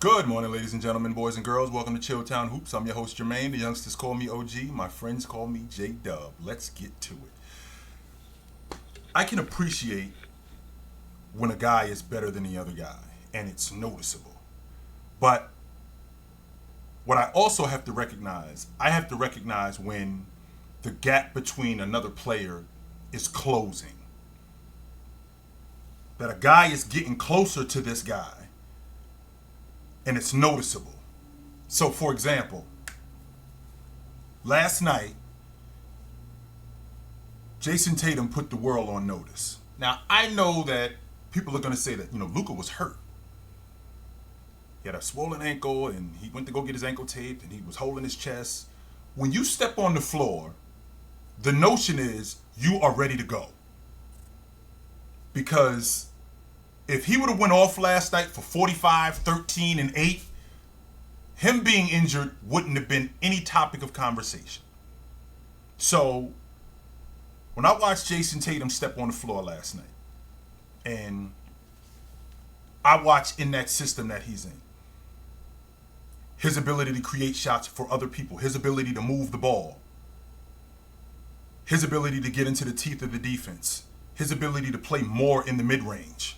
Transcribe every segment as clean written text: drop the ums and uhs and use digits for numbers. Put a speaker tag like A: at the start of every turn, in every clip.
A: Good morning, ladies and gentlemen, boys and girls. Welcome to Chilltown Hoops. I'm your host, Jermaine. The youngsters call me OG. My friends call me J-Dub. Let's get to it. I can appreciate when a guy is better than the other guy, and it's noticeable. But what I also have to recognize, when the gap between another player is closing. That a guy is getting closer to this guy, and it's noticeable. So, for example, last night, Jayson Tatum put the world on notice. Now, I know that people are going to say that, Luka was hurt. He had a swollen ankle, and he went to go get his ankle taped, and he was holding his chest. When you step on the floor, the notion is you are ready to go. Because if he would have went off last night for 45, 13, and 8, him being injured wouldn't have been any topic of conversation. So, when I watched Jayson Tatum step on the floor last night, and I watched in that system that he's in, his ability to create shots for other people, his ability to move the ball, his ability to get into the teeth of the defense, his ability to play more in the mid-range,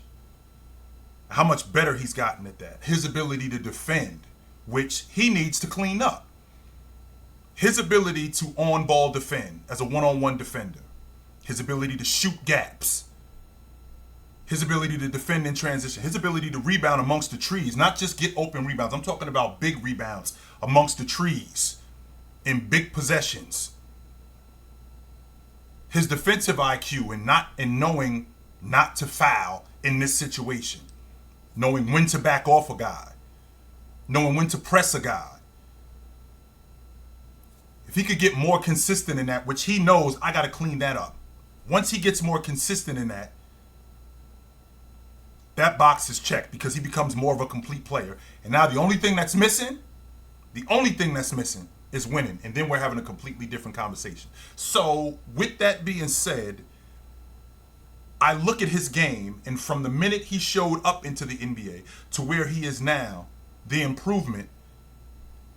A: how much better he's gotten at that. His ability to defend, which he needs to clean up. His ability to on-ball defend as a one-on-one defender. His ability to shoot gaps. His ability to defend in transition. His ability to rebound amongst the trees. Not just get open rebounds. I'm talking about big rebounds amongst the trees in big possessions. His defensive IQ and knowing not to foul in this situation. Knowing when to back off a guy. Knowing when to press a guy. If he could get more consistent in that, which he knows I got to clean that up. Once he gets more consistent in that, that box is checked because he becomes more of a complete player. And now the only thing that's missing is winning. And then we're having a completely different conversation. So with that being said, I look at his game, and from the minute he showed up into the NBA to where he is now, the improvement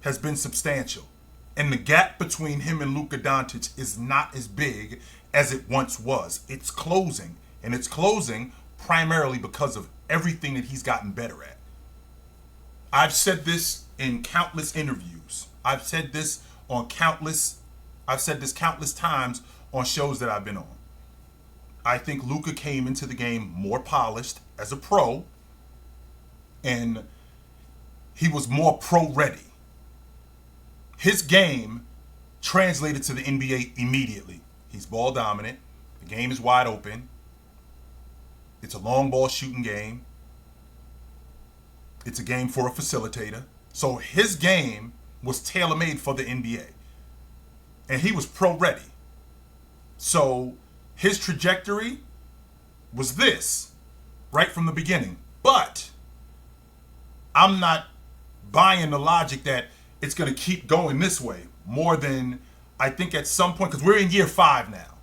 A: has been substantial. And the gap between him and Luka Doncic is not as big as it once was. It's closing, and it's closing primarily because of everything that he's gotten better at. I've said this in countless interviews. I've said this countless times on shows that I've been on. I think Luka came into the game more polished as a pro, and he was more pro ready. His game translated to the NBA immediately. He's ball dominant. The game is wide open. It's a long ball shooting game. It's a game for a facilitator. So his game was tailor-made for the NBA. And he was pro ready. So his trajectory was this right from the beginning. But I'm not buying the logic that it's going to keep going this way more than I think at some point, because we're in year 5 now.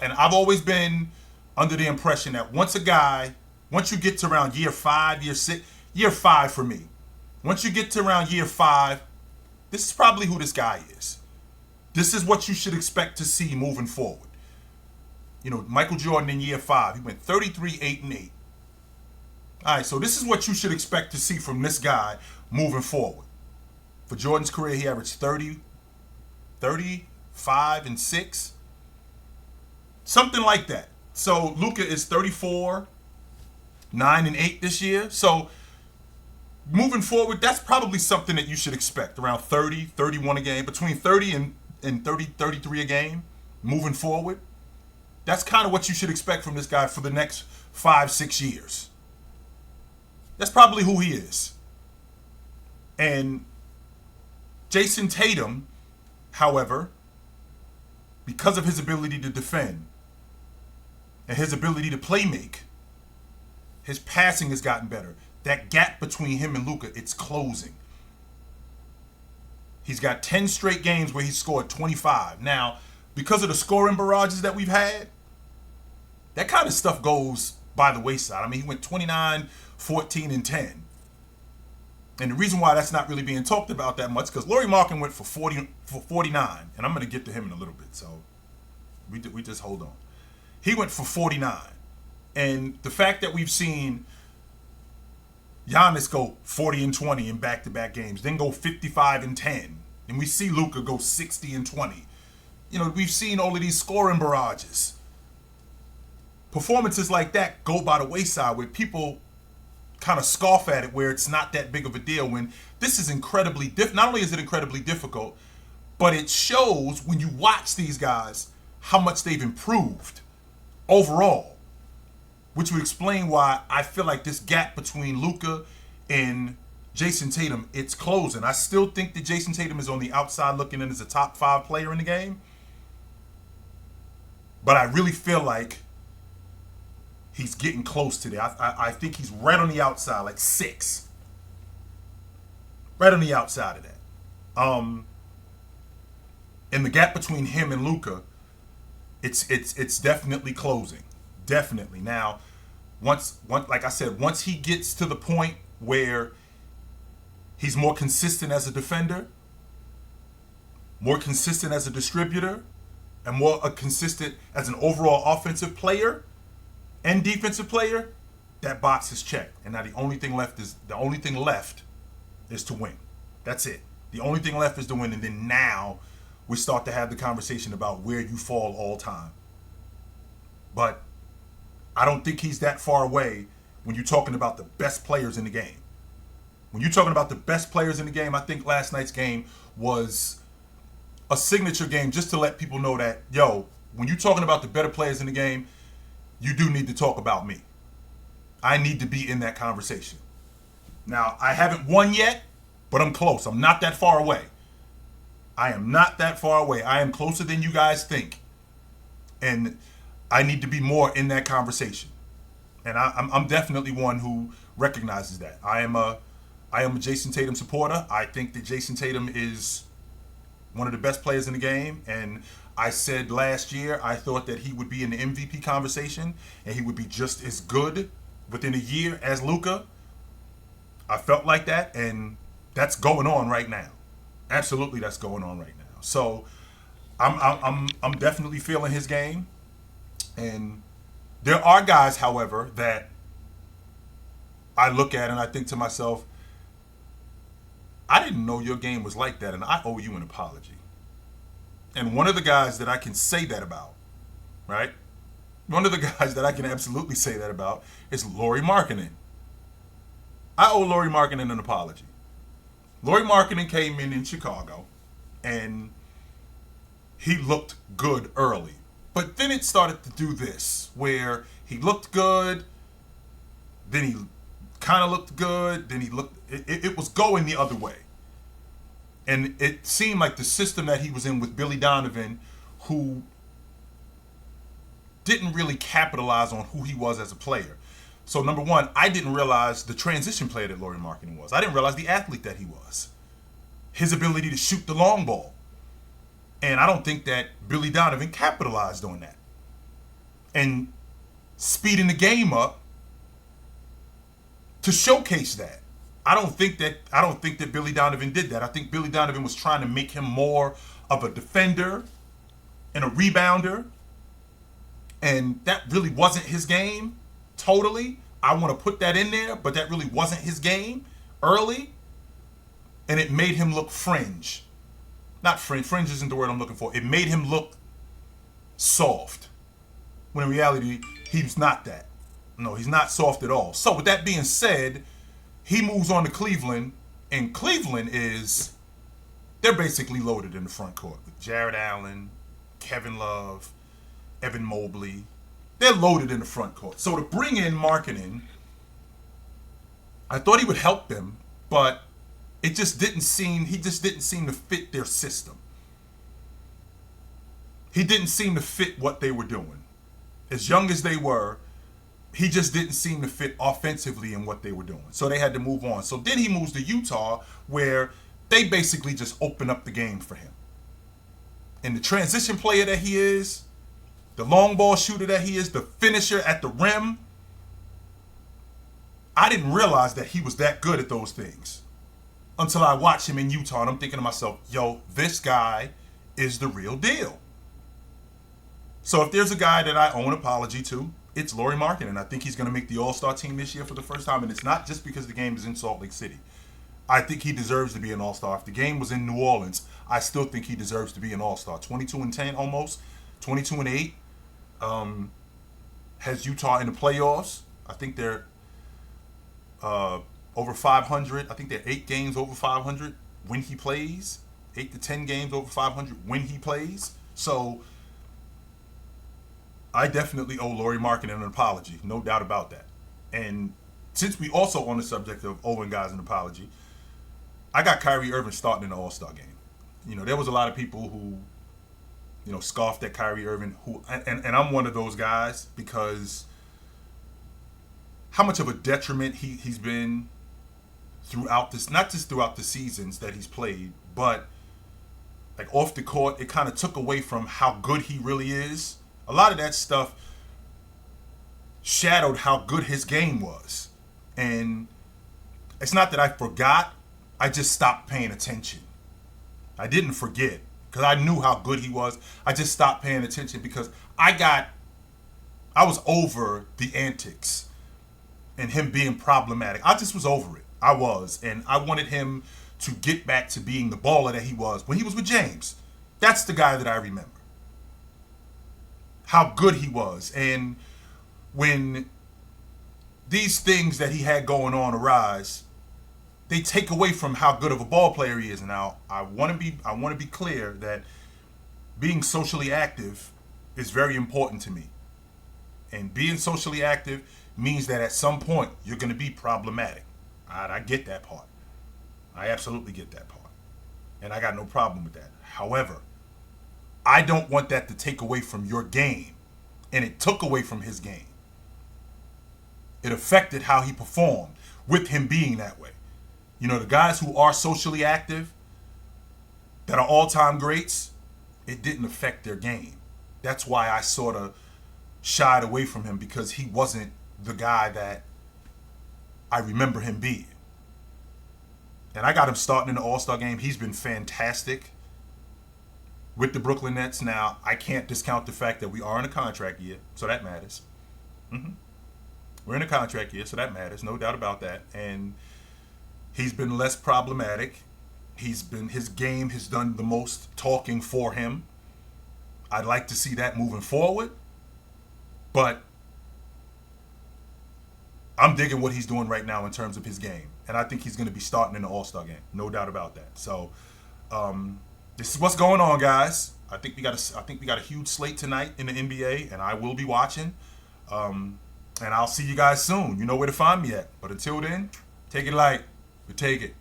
A: And I've always been under the impression that once you get to around year 5, year 5 for me. Once you get to around year 5, this is probably who this guy is. This is what you should expect to see moving forward. Michael Jordan in year 5, he went 33, 8, and 8. All right, so this is what you should expect to see from this guy moving forward. For Jordan's career, he averaged 30, 35, and 6. Something like that. So Luka is 34, 9, and 8 this year. So moving forward, that's probably something that you should expect. Around 30, 31 a game. Between 30 and 30, 33 a game moving forward. That's kind of what you should expect from this guy for the next 5, 6 years. That's probably who he is. And Jayson Tatum, however, because of his ability to defend and his ability to play make, his passing has gotten better. That gap between him and Luka, it's closing. He's got 10 straight games where he scored 25. Now, because of the scoring barrages that we've had, that kind of stuff goes by the wayside. I mean, he went 29, 14, and 10. And the reason why that's not really being talked about that much, because Lauri Markkanen went for 49, and I'm going to get to him in a little bit, so we just hold on. He went for 49. And the fact that we've seen Giannis go 40 and 20 in back-to-back games, then go 55 and 10, and we see Luka go 60 and 20. We've seen all of these scoring barrages. Performances like that go by the wayside where people kind of scoff at it, where it's not that big of a deal, when this is incredibly not only is it incredibly difficult, but it shows when you watch these guys how much they've improved overall, which would explain why I feel like this gap between Luka and Jayson Tatum, it's closing. I still think that Jayson Tatum is on the outside looking in as a top 5 player in the game, but I really feel like he's getting close to that. I think he's right on the outside, like 6. Right on the outside of that. And the gap between him and Luka, it's definitely closing. Definitely. Now, once like I said, once he gets to the point where he's more consistent as a defender, more consistent as a distributor, and more consistent as an overall offensive player and defensive player, that box is checked. And now the only thing left is to win. That's it. The only thing left is to win. And then now we start to have the conversation about where you fall all time. But I don't think he's that far away when you're talking about the best players in the game. When you're talking about the best players in the game, I think last night's game was a signature game just to let people know that, when you're talking about the better players in the game, you do need to talk about me. I need to be in that conversation. Now, I haven't won yet, but I'm close. I'm not that far away. I am not that far away. I am closer than you guys think. And I need to be more in that conversation. And I'm definitely one who recognizes that. I am a Jayson Tatum supporter. I think that Jayson Tatum is one of the best players in the game. And I said last year I thought that he would be in the MVP conversation and he would be just as good within a year as Luka. I felt like that, and that's going on right now. Absolutely, that's going on right now. So I'm definitely feeling his game. And there are guys, however, that I look at and I think to myself, I didn't know your game was like that, and I owe you an apology. And one of the guys that I can say that about, right? One of the guys that I can absolutely say that about is Lauri Markkanen. I owe Lauri Markkanen an apology. Lauri Markkanen came in Chicago, and he looked good early. But then it started to do this, where he looked good, then he kind of looked good, then it was going the other way. And it seemed like the system that he was in with Billy Donovan, who didn't really capitalize on who he was as a player. So number one, I didn't realize the transition player that Lauri Markkanen was. I didn't realize the athlete that he was. His ability to shoot the long ball. And I don't think that Billy Donovan capitalized on that. And speeding the game up to showcase that. I don't think that Billy Donovan did that. I think Billy Donovan was trying to make him more of a defender and a rebounder. And that really wasn't his game, totally. I want to put that in there, but that really wasn't his game early. And it made him look fringe. Not fringe. Fringe isn't the word I'm looking for. It made him look soft. When in reality, he was not that. No, he's not soft at all. So with that being said, he moves on to Cleveland. And Cleveland they're basically loaded in the front court. With Jared Allen, Kevin Love, Evan Mobley. They're loaded in the front court. So to bring in Markkanen, I thought he would help them, but he just didn't seem to fit their system. He didn't seem to fit what they were doing. As young as they were, he just didn't seem to fit offensively in what they were doing. So they had to move on. So then he moves to Utah, where they basically just open up the game for him. And the transition player that he is, the long ball shooter that he is, the finisher at the rim, I didn't realize that he was that good at those things. until I watch him in Utah, and I'm thinking to myself, yo, this guy is the real deal. So if there's a guy that I owe an apology to, it's Lauri Markkanen, and I think he's going to make the All-Star team this year for the first time, and it's not just because the game is in Salt Lake City. I think he deserves to be an All-Star. If the game was in New Orleans, I still think he deserves to be an All-Star. 22-10 almost, 22-8. Has Utah in the playoffs. I think they're over 500. I think they're 8 games over 500 when he plays. 8 to 10 games over 500 when he plays. So I definitely owe Lauri Markkanen an apology, no doubt about that. And since we also on the subject of owing guys an apology, I got Kyrie Irving starting in the All-Star game. You know, there was a lot of people who, you know, scoffed at Kyrie Irving, and I'm one of those guys because how much of a detriment he's been throughout this, not just throughout the seasons that he's played, but like off the court, it kind of took away from how good he really is. A lot of that stuff shadowed how good his game was. And it's not that I forgot, I just stopped paying attention. I didn't forget because I knew how good he was. I just stopped paying attention because I was over the antics and him being problematic. I just was over it. I was. And I wanted him to get back to being the baller that he was when he was with James. That's the guy that I remember. How good he was. And when these things that he had going on arise, they take away from how good of a ball player he is. Now, I want to be clear that being socially active is very important to me. And being socially active means that at some point you're going to be problematic. All right, I get that part. I absolutely get that part. And I got no problem with that. However, I don't want that to take away from your game. And it took away from his game. It affected how he performed with him being that way. You know, the guys who are socially active, that are all-time greats, it didn't affect their game. That's why I sort of shied away from him, because he wasn't the guy that I remember him being. And I got him starting in the All-Star game. He's been fantastic with the Brooklyn Nets. Now, I can't discount the fact that we are in a contract year, so that matters. We're in a contract year, so that matters, no doubt about that. And he's been less problematic. His game has done the most talking for him. I'd like to see that moving forward. But I'm digging what he's doing right now in terms of his game. And I think he's going to be starting in the All-Star game. No doubt about that. So this is what's going on, guys. I think we got a huge slate tonight in the NBA, and I will be watching. And I'll see you guys soon. You know where to find me at. But until then, take it light. We take it.